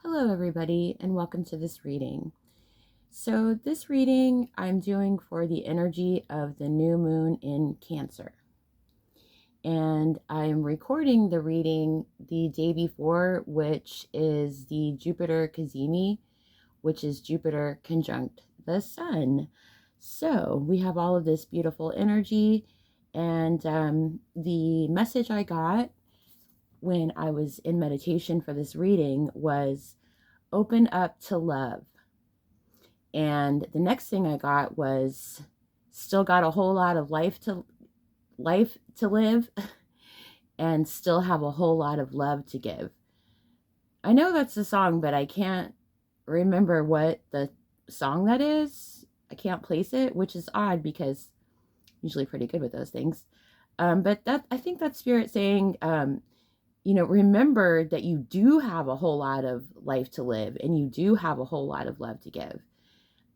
Hello, everybody, and welcome to this reading. So, this reading I'm doing for the energy of the new moon in Cancer. And I'm recording the reading the day before, which is the Jupiter Cazimi, which is Jupiter conjunct the Sun. So, we have all of this beautiful energy. And the message I got when I was in meditation for this reading was open up to love. And the next thing I got was still got a whole lot of life to live and still have a whole lot of love to give. I know that's the song, but I can't remember what the song that is. I can't place it, which is odd because I'm usually pretty good with those things. But I think that's spirit saying, remember that you do have a whole lot of life to live and you do have a whole lot of love to give.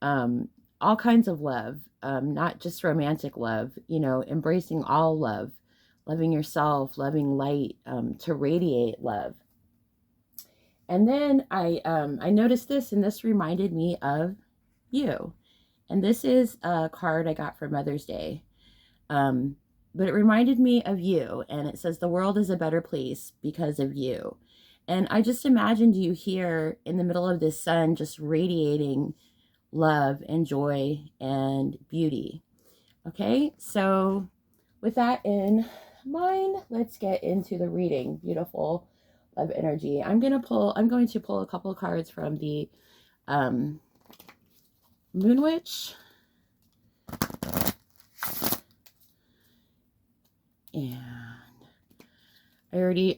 All kinds of love, not just romantic love, embracing all love, loving yourself, loving light, to radiate love. And then I noticed this, and this reminded me of you. And this is a card I got for Mother's Day. But it reminded me of you, and it says, the world is a better place because of you. And I just imagined you here in the middle of this sun, just radiating love and joy and beauty. Okay, so with that in mind, let's get into the reading. Beautiful love energy. I'm going to pull a couple of cards from the Moon Witch. And I already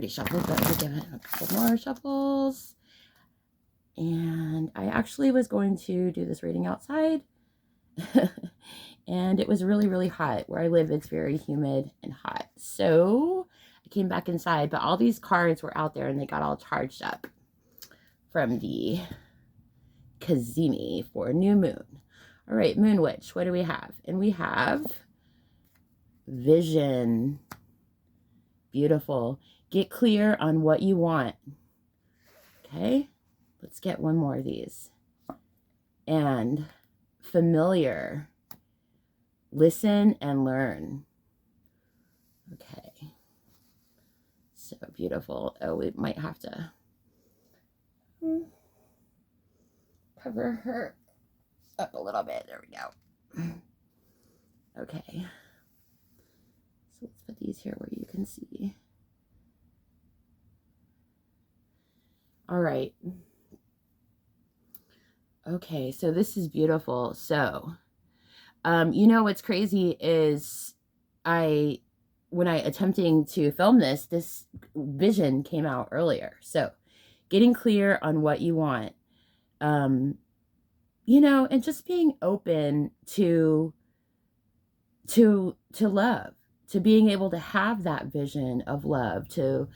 shuffled, but we'll give it a couple more shuffles. And I actually was going to do this reading outside. And it was really, really hot. Where I live, it's very humid and hot. So I came back inside, but all these cards were out there and they got all charged up from the Cazimi for new moon. All right, Moon Witch, what do we have? And we have vision. Beautiful. Get clear on what you want. Okay, let's get one more of these. And familiar. Listen and learn. Okay, so beautiful. Oh, we might have to cover her up a little bit. There we go. Okay, so let's put these here where you can see. All right. Okay, so this is beautiful. So, what's crazy is when I attempting to film this vision came out earlier. So getting clear on what you want, and just being open to love, to being able to have that vision of love, to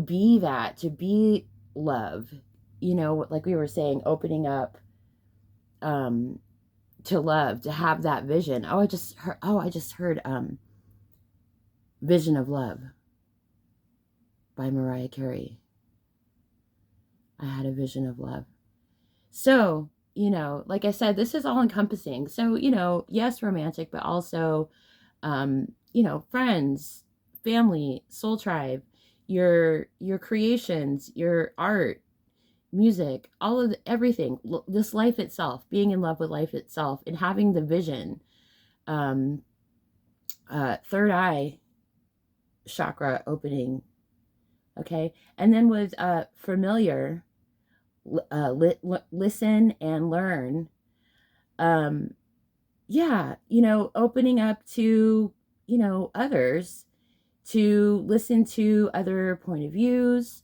be that, to be love, like we were saying, opening up, to love, to have that vision. I just heard Vision of Love by Mariah Carey. I had a vision of love. So, like I said, this is all encompassing. So, yes, romantic, but also, friends, family, soul tribe, your creations, your art, music, all of everything, this life itself, being in love with life itself and having the vision, third eye chakra opening. Okay, and then with familiar, listen and learn. Opening up to others, to listen to other point of views,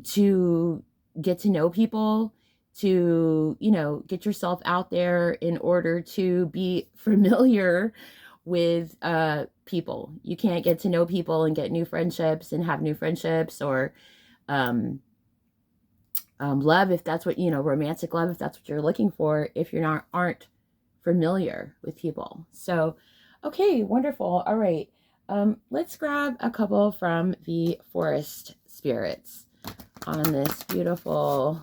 to get to know people, to get yourself out there in order to be familiar with people. You can't get to know people and get new friendships and have new friendships, or love, if that's what romantic love, if that's what you're looking for, if you're aren't familiar with people. So okay, wonderful. All right, Let's grab a couple from the forest spirits on this beautiful,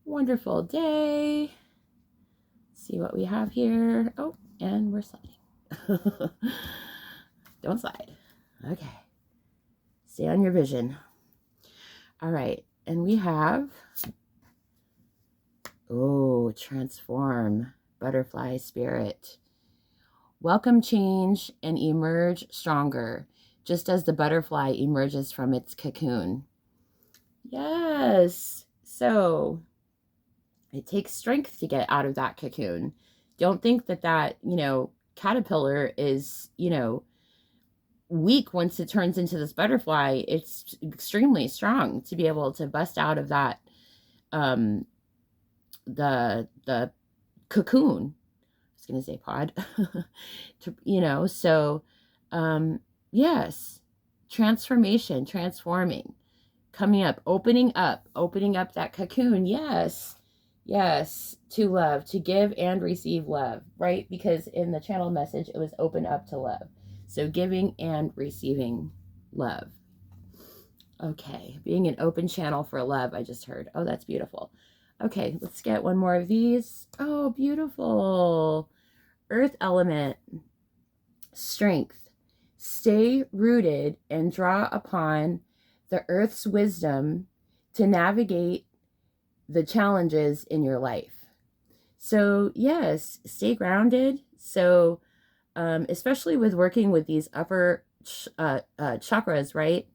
wonderful day. See what we have here. Oh, and we're sliding. Don't slide. Okay. Stay on your vision. All right. And we have, oh, transform, butterfly spirit. Welcome change and emerge stronger, just as the butterfly emerges from its cocoon. Yes. So it takes strength to get out of that cocoon. Don't think that, caterpillar is, weak once it turns into this butterfly. It's extremely strong to be able to bust out of that, the cocoon. I was going to say pod, so, yes, transformation, transforming, coming up, opening up that cocoon. Yes, to love, to give and receive love, right? Because in the channel message, it was open up to love. So giving and receiving love. Okay, being an open channel for love, I just heard. Oh, that's beautiful. Okay, let's get one more of these. Oh, beautiful. Earth element, strength. Stay rooted and draw upon the earth's wisdom to navigate the challenges in your life. So yes, stay grounded. So especially with working with these upper chakras, right?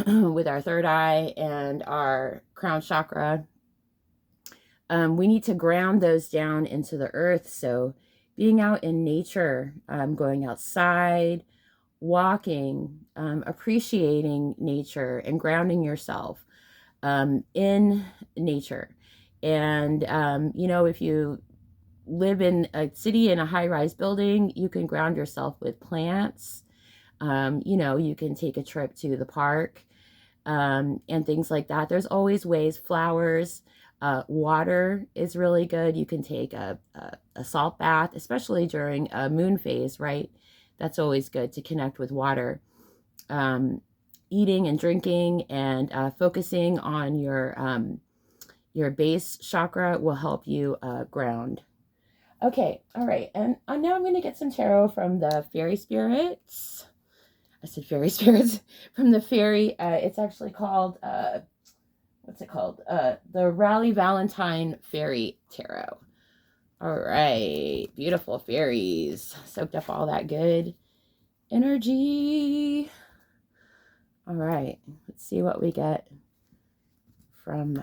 With our third eye and our crown chakra, we need to ground those down into the earth. So being out in nature, going outside, walking, appreciating nature and grounding yourself in nature. And, if you live in a city in a high-rise building, you can ground yourself with plants. You can take a trip to the park and things like that. There's always ways. Flowers, water is really good. You can take a salt bath, especially during a moon phase, right? That's always good to connect with water. Eating and drinking and focusing on your base chakra will help you ground. Okay, all right, and now I'm going to get some tarot from the fairy spirits. I said fairy spirits. From the fairy, it's actually called, what's it called? The Raleigh Valentine Fairy Tarot. All right, beautiful fairies. Soaked up all that good energy. All right, let's see what we get from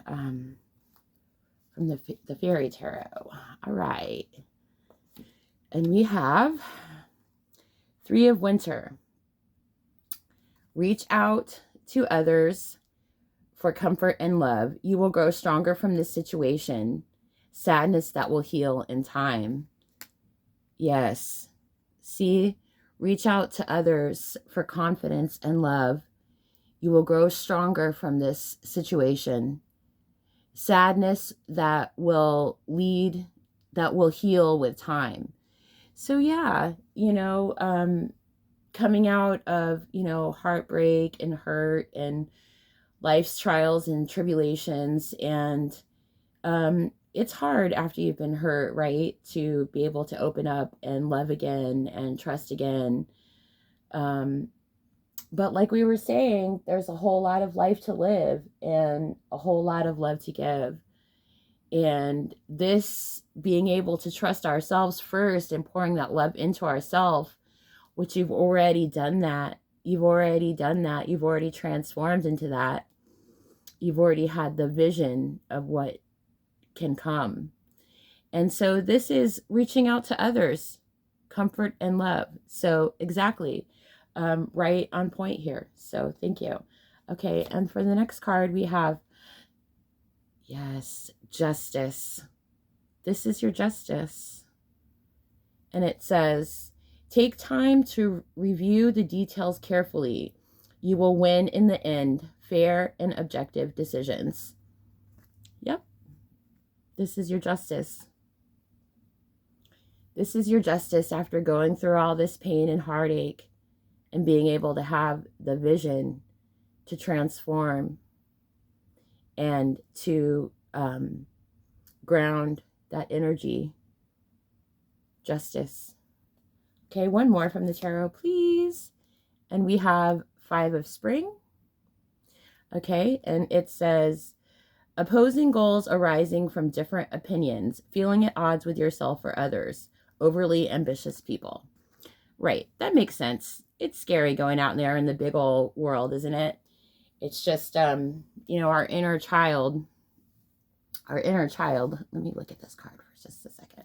the fairy tarot. All right. And we have 3 of Winter. Reach out to others for comfort and love. You will grow stronger from this situation. Sadness that will heal in time. Yes. See, reach out to others for confidence and love. You will grow stronger from this situation. Sadness that will heal with time. So yeah, coming out of, heartbreak and hurt and life's trials and tribulations. And it's hard after you've been hurt, right? To be able to open up and love again and trust again. But like we were saying, there's a whole lot of life to live and a whole lot of love to give. And this being able to trust ourselves first and pouring that love into ourselves, which you've already done that. You've already done that. You've already transformed into that. You've already had the vision of what can come. And so this is reaching out to others, comfort and love. So exactly, right on point here. So thank you. Okay, and for the next card we have, yes, justice. This is your justice. And it says, take time to review the details carefully. You will win in the end. Fair and objective decisions. Yep. This is your justice. This is your justice after going through all this pain and heartache. and being able to have the vision to transform and to ground that energy. Justice. Okay, one more from the tarot, please. And we have 5 of Spring. Okay, and it says, opposing goals arising from different opinions, feeling at odds with yourself or others, overly ambitious people. Right, that makes sense. It's scary going out there in the big old world, isn't it? It's just, you know, our inner child, let me look at this card for just a second.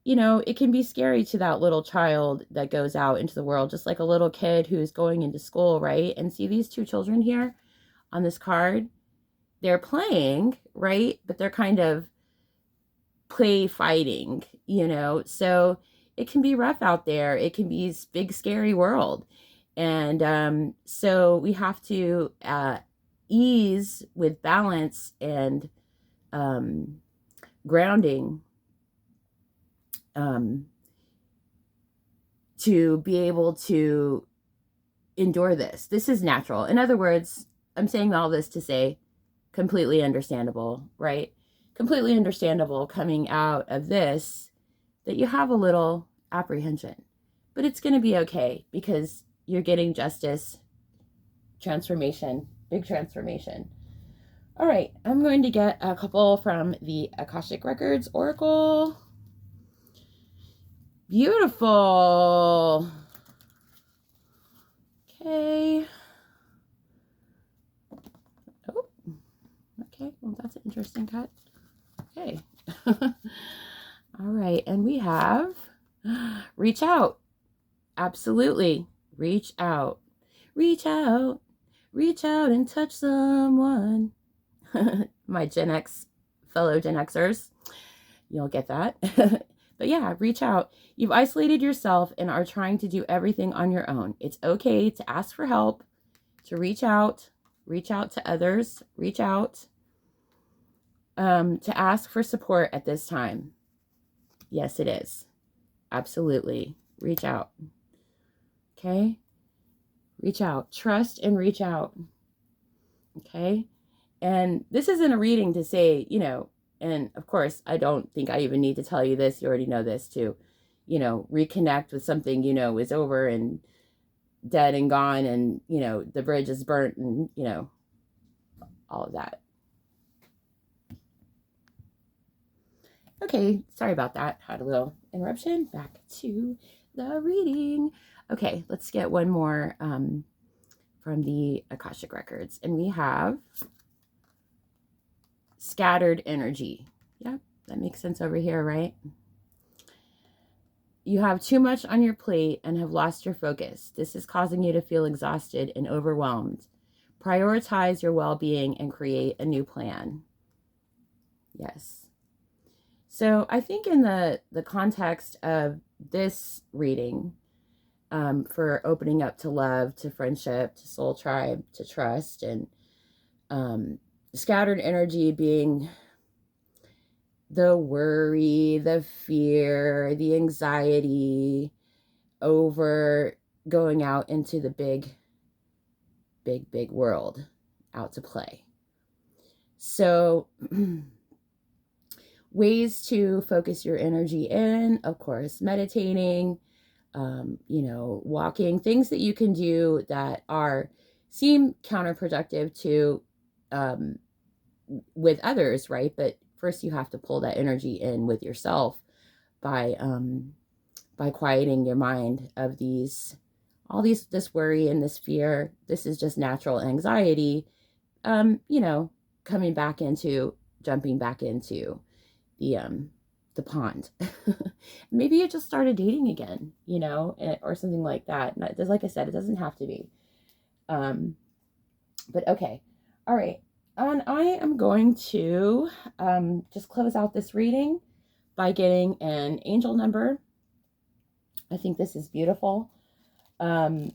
You know, it can be scary to that little child that goes out into the world, just like a little kid who's going into school, right? And see these 2 children here on this card? They're playing, right? But they're kind of play fighting, you know? So it can be rough out there. It can be a big, scary world. And so we have to ease with balance and grounding to be able to endure this. This is natural. In other words, I'm saying all this to say completely understandable, right? Completely understandable coming out of this that you have a little apprehension, but it's going to be okay because you're getting justice, transformation, big transformation. All right, I'm going to get a couple from the Akashic Records Oracle. Beautiful. Okay. Oh, okay. Well, that's an interesting cut. Okay. All right. And we have reach out. Absolutely. Reach out. Reach out. Reach out and touch someone. My Gen X, fellow Gen Xers, you'll get that. But yeah, reach out. You've isolated yourself and are trying to do everything on your own. It's okay to ask for help, to reach out to others, reach out, to ask for support at this time. Yes, it is. Absolutely. Reach out. Okay? Reach out. Trust and reach out. Okay? And this isn't a reading to say, you know, and of course, I don't think I even need to tell you this. You already know this too. You know, reconnect with something, you know, is over and dead and gone and, you know, the bridge is burnt and, you know, all of that. Okay, sorry about that. Had a little interruption. Back to the reading. Okay, let's get one more from the Akashic Records. And we have scattered energy. Yeah, that makes sense over here, right? You have too much on your plate and have lost your focus. This is causing you to feel exhausted and overwhelmed. Prioritize your well-being and create a new plan. Yes. So I think in the context of this reading, for opening up to love, to friendship, to soul tribe, to trust, and scattered energy being the worry, the fear, the anxiety over going out into the big world, out to play. So ways to focus your energy in, of course, meditating, you know, walking, things that you can do that seem counterproductive to with others, right? But first you have to pull that energy in with yourself by quieting your mind of this worry and this fear. This is just natural anxiety, you know, jumping back into the pond. Maybe you just started dating again, you know, or something like that. Like I said, it doesn't have to be. But okay. All right. And I am going to just close out this reading by getting an angel number. I think this is beautiful. And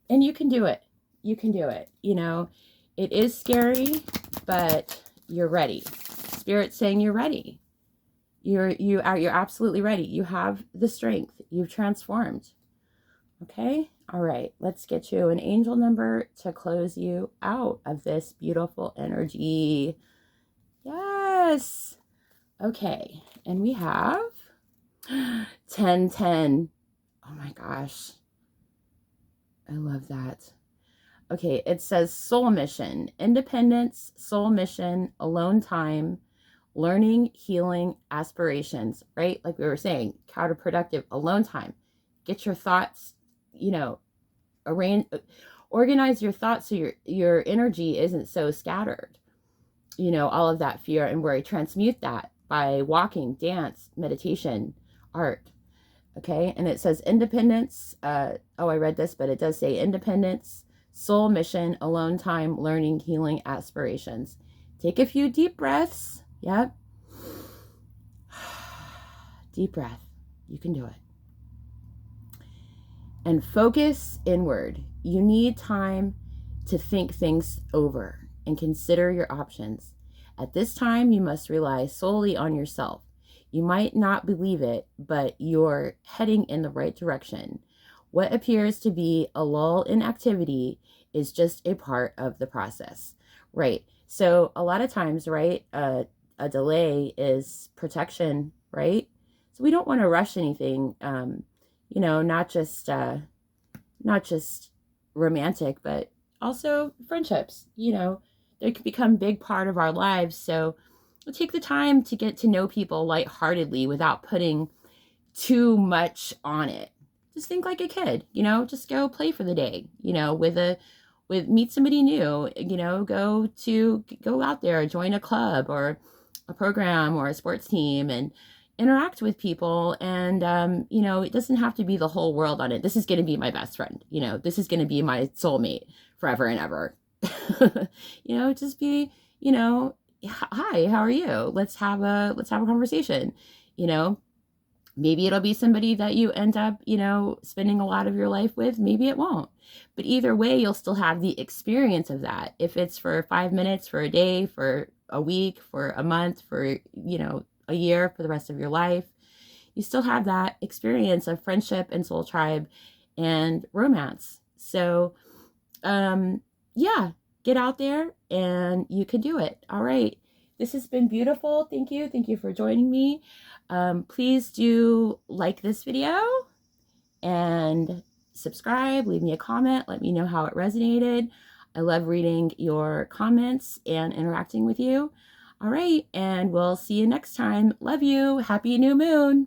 you can do it. You can do it. You know, it is scary, but you're ready. Spirit's saying you're ready. You're absolutely ready. You have the strength. You've transformed. Okay? All right. Let's get you an angel number to close you out of this beautiful energy. Yes. Okay. And we have 1010. Oh my gosh. I love that. Okay, it says soul mission, independence, soul mission, alone time, learning, healing, aspirations, right? Like we were saying, counterproductive, alone time. Get your thoughts, you know, organize your thoughts so your energy isn't so scattered. You know, all of that fear and worry, transmute that by walking, dance, meditation, art. Okay, and it says independence. Oh, I read this, but it does say independence, soul mission, alone time, learning, healing, aspirations. Take a few deep breaths. Yep. Deep breath. You can do it. And focus inward. You need time to think things over and consider your options. At this time, you must rely solely on yourself. You might not believe it, but you're heading in the right direction. What appears to be a lull in activity is just a part of the process, right? So a lot of times, right, a delay is protection, right? So we don't want to rush anything, you know, not just romantic, but also friendships, you know, they can become a big part of our lives. So we'll take the time to get to know people lightheartedly without putting too much on it. Just think like a kid, you know, just go play for the day, you know, meet somebody new, you know, go out there, join a club or a program or a sports team and interact with people. And, you know, it doesn't have to be the whole world on it. This is going to be my best friend. You know, this is going to be my soulmate forever and ever. You know, just be, you know, hi, how are you? Let's have a conversation. You know, maybe it'll be somebody that you end up, you know, spending a lot of your life with. Maybe it won't. But either way, you'll still have the experience of that. If it's for 5 minutes, for a day, for a week, for a month, for, you know, a year, for the rest of your life, you still have that experience of friendship and soul tribe and romance. So, yeah, get out there and you can do it. All right. This has been beautiful. Thank you. Thank you for joining me. Please do like this video and subscribe, leave me a comment, let me know how it resonated. I love reading your comments and interacting with you. All right, and we'll see you next time. Love you. Happy new moon.